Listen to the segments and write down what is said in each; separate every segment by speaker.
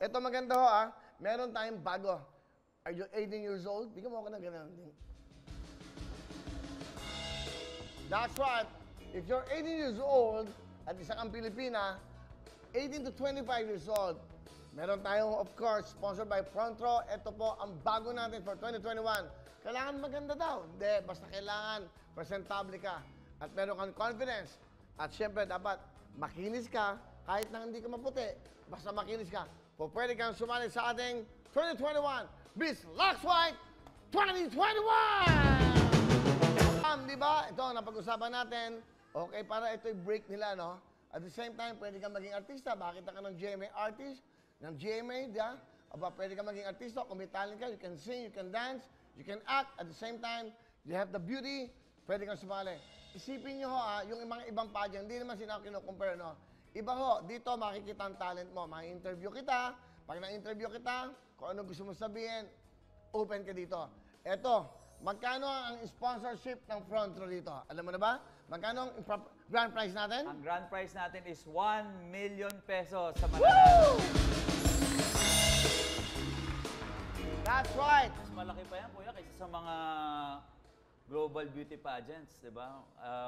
Speaker 1: Ito maganda ho meron tayong bago. Are you 18 years old? Bigyan mo ako ng ganun. That's right. If you're 18 years old at isa kang Pilipina, 18 to 25 years old, meron tayong, of course, sponsored by Frontro. Ito po ang bago natin for 2021. Kailangan maganda daw. Hindi, basta kailangan presentable ka at meron kang confidence. At syempre, dapat makinis ka kahit na hindi ka maputi. Basta makinis ka. Pwede kang sumali sa ating 2021 Miss Lux White 2021! Di ba? Ito, napag-usapan natin. Okay, para ito yung break nila, no? At the same time, pwede kang maging artista. Bakit ka ng GMA artist? Ng GMA, di ba? Aba, pwede kang maging artista. Kung may talent ka, you can sing, you can dance, you can act. At the same time, you have the beauty. Pwede kang sumali. Isipin nyo ho, yung mga ibang pageant, hindi naman sila kinukumpare, no? Iba ho, dito makikita ang talent mo. Maki-interview kita. Pag na-interview kita, kung ano gusto mo sabihin, open ka dito. Eto, magkano ang sponsorship ng Frontro dito? Alam mo na ba? Magkano ang grand prize natin?
Speaker 2: Ang grand prize natin is 1 million pesos sa mananalo.
Speaker 1: That's right.
Speaker 2: Mas malaki pa yan, kuya, kaysa sa mga global beauty pageants, di ba?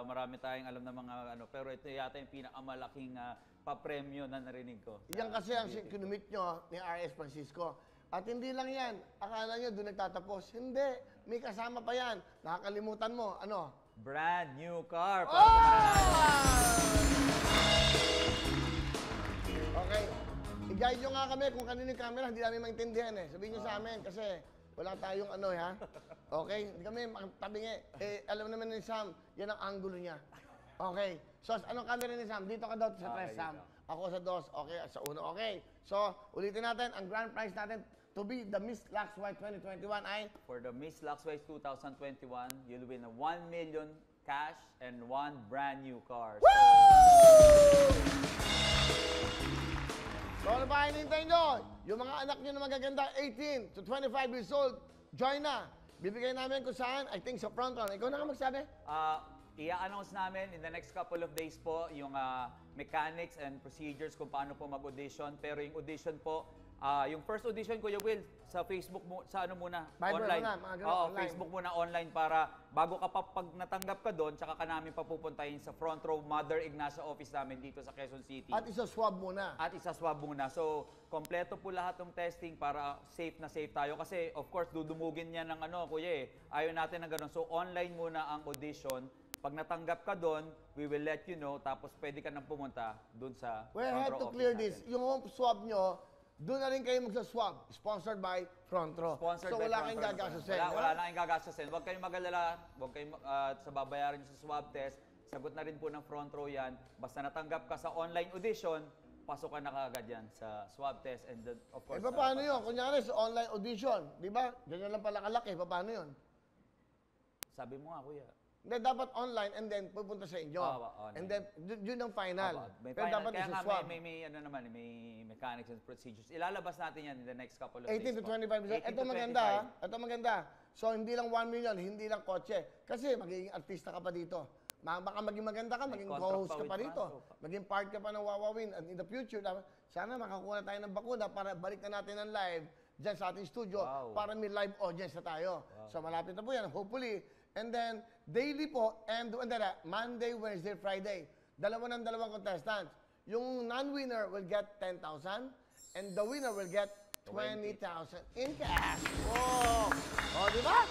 Speaker 2: Marami tayong alam na mga ano, pero ito yata yung pinakamalaking papremyo na narinig ko.
Speaker 1: Yan kasi ang kinumit nyo ni R.S. Francisco. At hindi lang yan, akala nyo doon nagtatapos. Hindi, may kasama pa yan. Nakakalimutan mo, ano?
Speaker 2: Brand new car.
Speaker 1: Okay. I-guide nyo nga kami kung kanino yung camera, hindi namin maintindihan eh. Sabihin nyo sa amin kasi wala tayong ano ha. Okay? Hindi kami maktabingi. Alam naman ni Sam, yan ang angulo niya. Okay. So, anong camera ni Sam? Dito ka daw sa press, Sam. Ako sa dos. Okay. Sa uno. Okay. So, ulitin natin. Ang grand prize natin to be the Miss Lux White 2021 ay?
Speaker 2: For the Miss Lux White 2021, you'll win a 1 million cash and 1 brand new car.
Speaker 1: So, ano ba hinihintay nyo? Yung mga anak nyo na magaganda, 18 to 25 years old, join na. Bibigay namin kung saan, I think sa front run. Ikaw na nga magsabi?
Speaker 2: I-announce namin in the next couple of days po yung mechanics and procedures kung paano po mag-audition. Pero yung audition po, yung first audition, Kuya Will, sa Facebook mo, sa ano muna?
Speaker 1: Viber
Speaker 2: online.
Speaker 1: Muna, mga online.
Speaker 2: Facebook muna online para bago ka pa, pag natanggap ka doon, tsaka ka namin papupuntahin sa front row Mother Ignacia office namin dito sa Quezon City.
Speaker 1: At isa-swab muna.
Speaker 2: At isa-swab muna. So, kompleto po lahat ng testing para safe na safe tayo. Kasi, of course, dudumugin niya ng ano, Kuya Ayaw natin ng ganun. So, online muna ang audition. Pag natanggap ka doon, we will let you know. Tapos, pwede ka nang pumunta doon sa
Speaker 1: We have to clear this. Yung swab nyo, doon na rin kayo magsaswab. Sponsored by Frontro.
Speaker 2: Sponsored
Speaker 1: so,
Speaker 2: by
Speaker 1: wala kayong gagastusin.
Speaker 2: Wala na kayong gagastusin. Huwag kayong mag-alala. Huwag kayong sa babayaran nyo sa swab test. Sagot na rin po ng Frontro yan. Basta natanggap ka sa online audition, pasok ka na kaagad yan sa swab test. And then, of course,
Speaker 1: paano yun? Kunyari sa online audition, di ba? Ganyan lang pala kalaki. Paano yun?
Speaker 2: Sabi mo nga, Kuya.
Speaker 1: Hindi, dapat online and then pupunta sa inyo. And then, yun ang final.
Speaker 2: Pero dapat isa-swab. May ano naman, may mechanics and procedures. Ilalabas natin yan in the next couple of days.
Speaker 1: 18 to 25%. Ito maganda, ha? Ito maganda. So, hindi lang 1 million, hindi lang kotse. Kasi magiging artista ka pa dito. Baka maging maganda ka, maging co-host ka pa dito. Maging part ka pa ng Wawawin. And in the future, sana makakuha tayo ng bakuna para balik na natin ang live dyan sa ating studio para may live audience na tayo. So, malapit na po yan. Hopefully, and then, daily po, and Monday, Wednesday, Friday. Dalawang contestants. Yung non-winner will get 10,000 and the winner will get 20,000 in cash. Oh! O, di ba?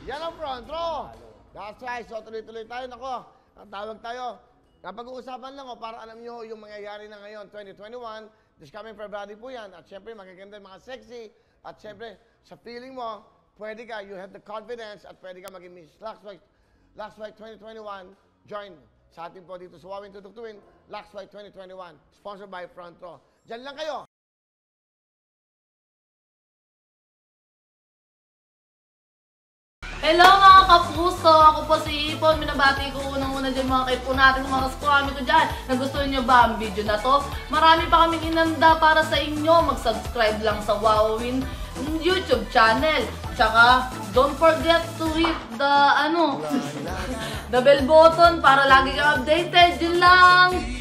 Speaker 1: Yan ang front row. That's right. So, tuloy-tuloy tayo. Nako, ang tawag tayo. Napag-uusapan lang, para alam nyo yung mangyayari na ngayon, 2021. This coming February po yan. At syempre, magaganda mga sexy. At syempre, sa feeling mo, pwede ka, you have the confidence at pwede ka maging Miss Lux White 2021. Join sa atin po dito sa Wawin Tutuktuin, Lux White 2021. Sponsored by Frontro. Diyan lang kayo.
Speaker 3: Hello mga kapuso! Ako po si Ipon. Minabati ko unang-una dyan mga kaipo natin, mga kaskwami ko dyan. Nagustuhan nyo ba ang video na to? Marami pa kaming inanda para sa inyo. Mag-subscribe lang sa Wawin YouTube channel. Tsaka, don't forget to hit the, the bell button para lagi kang updated. Yun lang!